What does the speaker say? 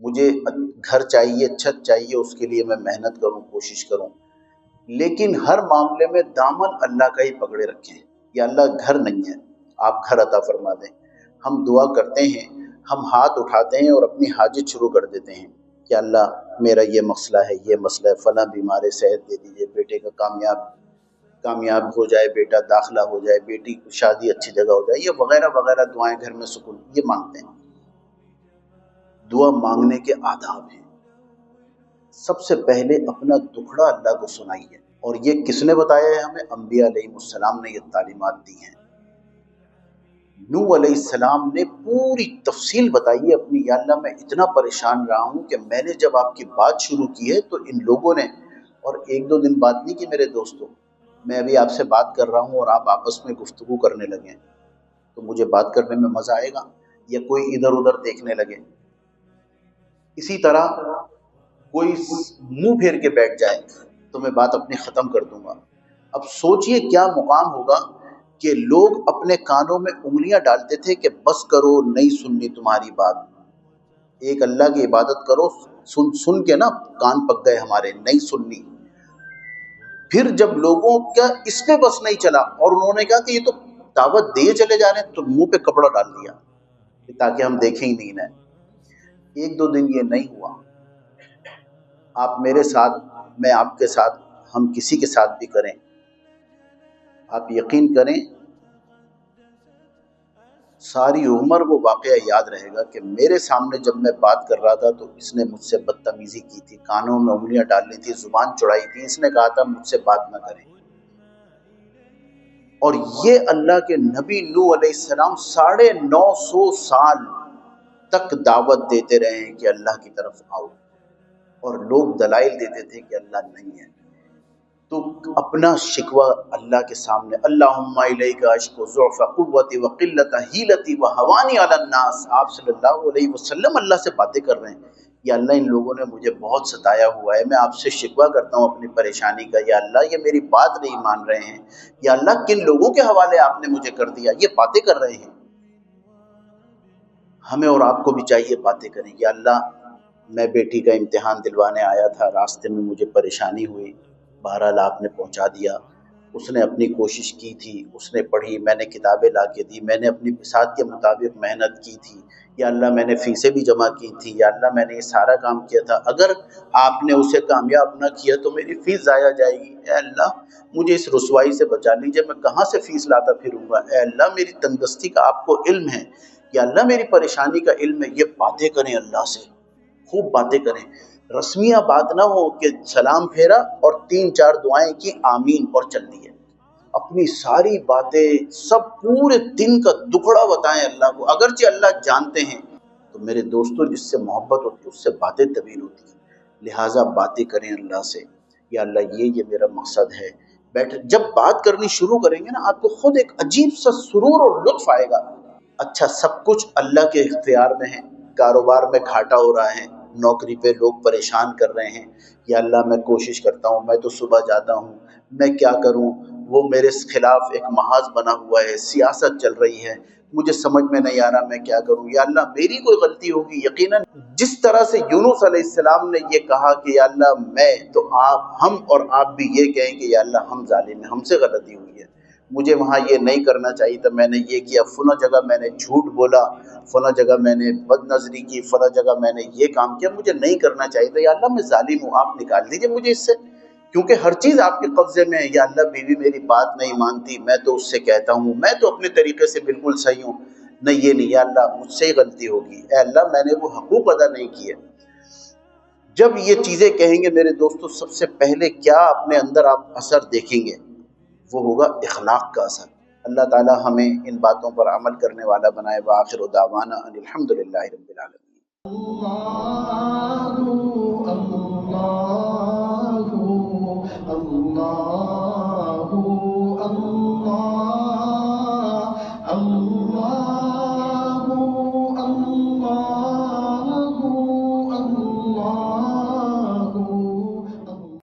مجھے گھر چاہیے، چھت چاہیے، اس کے لیے میں محنت کروں، کوشش کروں، لیکن ہر معاملے میں دامن اللہ کا ہی پکڑے رکھیں. یا اللہ گھر نہیں ہے، آپ گھر عطا فرما دیں. ہم دعا کرتے ہیں، ہم ہاتھ اٹھاتے ہیں اور اپنی حاجت شروع کر دیتے ہیں کہ اللہ میرا یہ مسئلہ ہے، یہ مسئلہ ہے، فلاں بیمار ہے، صحت دے دیجیے، بیٹے کا کامیاب ہو جائے، بیٹا داخلہ ہو جائے، بیٹی کی شادی اچھی جگہ ہو جائے، یہ وغیرہ وغیرہ دعائیں، گھر میں سکون، یہ مانگتے ہیں. دعا مانگنے کے آداب ہیں. سب سے پہلے اپنا دکھڑا اللہ کو سنائیے. اور یہ کس نے بتایا ہے ہمیں؟ انبیاء علیہ السلام نے یہ تعلیمات دی ہیں. نوح علیہ السلام نے پوری تفصیل بتائی ہے اپنی، یا اللہ میں اتنا پریشان رہا ہوں کہ میں نے جب آپ کی بات شروع کی ہے تو ان لوگوں نے، اور ایک دو دن بات نہیں کہ میرے دوستوں، میں ابھی آپ سے بات کر رہا ہوں اور آپ آپس میں گفتگو کرنے لگیں تو مجھے بات کرنے میں مزہ آئے گا؟ یا کوئی ادھر ادھر دیکھنے لگے؟ اسی طرح کوئی منہ پھیر کے بیٹھ جائے تو میں بات اپنی ختم کر دوں گا. اب سوچئے کیا مقام ہوگا کہ لوگ اپنے کانوں میں انگلیاں ڈالتے تھے کہ بس کرو، نہیں سننی تمہاری بات. ایک اللہ کی عبادت کرو، سن کے نا کان پک گئے ہمارے، نہیں سننی. پھر جب لوگوں کا اس پہ بس نہیں چلا اور انہوں نے کہا کہ یہ تو دعوت دے چلے جا رہے ہیں، تو منہ پہ کپڑا ڈال دیا تاکہ ہم دیکھیں ہی نہیں انہیں. ایک دو دن یہ نہیں ہوا. آپ میرے ساتھ، میں آپ کے ساتھ، ہم کسی کے ساتھ بھی کریں، آپ یقین کریں ساری عمر وہ واقعہ یاد رہے گا کہ میرے سامنے جب میں بات کر رہا تھا تو اس نے مجھ سے بدتمیزی کی تھی، کانوں میں انگلیاں ڈالنی تھی، زبان چڑھائی تھی، اس نے کہا تھا مجھ سے بات نہ کریں. اور یہ اللہ کے نبی نوح علیہ السلام 950 سال تک دعوت دیتے رہے ہیں کہ اللہ کی طرف آؤ، اور لوگ دلائل دیتے تھے کہ اللہ نہیں ہے. تو اپنا شکوہ اللہ کے سامنے، اللہم الیک اشکو ضعف قوتی وقلت حیلتی وہوانی علی الناس. آپ صلی اللہ علیہ وسلم اللہ سے باتیں کر رہے ہیں، یا اللہ ان لوگوں نے مجھے بہت ستایا ہوا ہے، میں آپ سے شکوہ کرتا ہوں اپنی پریشانی کا، یا اللہ یہ میری بات نہیں مان رہے ہیں، یا اللہ کن لوگوں کے حوالے آپ نے مجھے کر دیا، یہ باتیں کر رہے ہیں. ہمیں اور آپ کو بھی چاہیے باتیں کریں. یا اللہ میں بیٹی کا امتحان دلوانے آیا تھا، راستے میں مجھے پریشانی ہوئی، بہرحال آپ نے پہنچا دیا. اس نے اپنی کوشش کی تھی، اس نے پڑھی، میں نے کتابیں لا کے دی، میں نے اپنی بساط کے مطابق محنت کی تھی. یا اللہ میں نے فیسیں بھی جمع کی تھی، یا اللہ میں نے یہ سارا کام کیا تھا، اگر آپ نے اسے کامیاب نہ کیا تو میری فیس ضائع جائے گی. اے اللہ مجھے اس رسوائی سے بچا لیجیے، میں کہاں سے فیس لاتا پھروں گا. اے اللہ میری تندرستی کا آپ کو علم ہے، یا اللہ میری پریشانی کا علم ہے. یہ باتیں کریں اللہ سے، خوب باتیں کریں. رسمیہ بات نہ ہو کہ سلام پھیرا اور 3 4 دعائیں کی، آمین، اور چل دیے. اپنی ساری باتیں، سب پورے دن کا دکھڑا بتائیں اللہ کو. اگرچہ اللہ جانتے ہیں، تو میرے دوستوں جس سے محبت ہوتی ہے اس سے باتیں طویل ہوتی ہیں، لہٰذا باتیں کریں اللہ سے. یا اللہ یہ میرا مقصد ہے. جب بات کرنی شروع کریں گے نا، آپ کو خود ایک عجیب سا سرور اور لطف آئے گا. اچھا سب کچھ اللہ کے اختیار میں ہے، کاروبار میں گھاٹا ہو رہا ہے، نوکری پہ لوگ پریشان کر رہے ہیں، یا اللہ میں کوشش کرتا ہوں، میں تو صبح جاتا ہوں، میں کیا کروں، وہ میرے خلاف ایک محاذ بنا ہوا ہے، سیاست چل رہی ہے، مجھے سمجھ میں نہیں آ رہا میں کیا کروں. یا اللہ میری کوئی غلطی ہوگی، یقیناً جس طرح سے یونس علیہ السلام نے یہ کہا کہ یا اللہ میں تو ہم اور آپ بھی یہ کہیں کہ یا اللہ ہم ظالم ہیں، ہم سے غلطی ہوئی ہے، مجھے وہاں یہ نہیں کرنا چاہیے تھا، میں نے یہ کیا، فلاں جگہ میں نے جھوٹ بولا، فلاں جگہ میں نے بد نظری کی، فلاں جگہ میں نے یہ کام کیا، مجھے نہیں کرنا چاہیے تھا. یا اللہ میں ظالم ہوں، آپ نکال دیجیے مجھے اس سے، کیونکہ ہر چیز آپ کے قبضے میں ہے. یا اللہ بیوی میری بات نہیں مانتی، میں تو اس سے کہتا ہوں میں تو اپنے طریقے سے بالکل صحیح ہوں، نہیں یہ نہیں، یا اللہ مجھ سے ہی غلطی ہوگی، اے اللہ میں نے وہ حقوق ادا نہیں کیے. جب یہ چیزیں کہیں گے میرے دوستو، سب سے پہلے کیا اپنے اندر آپ اثر دیکھیں گے؟ وہ ہوگا اخلاق کا اثر. اللہ تعالی ہمیں ان باتوں پر عمل کرنے والا بنائے. وآخر دعوانا ان الحمد للہ رب العالمین.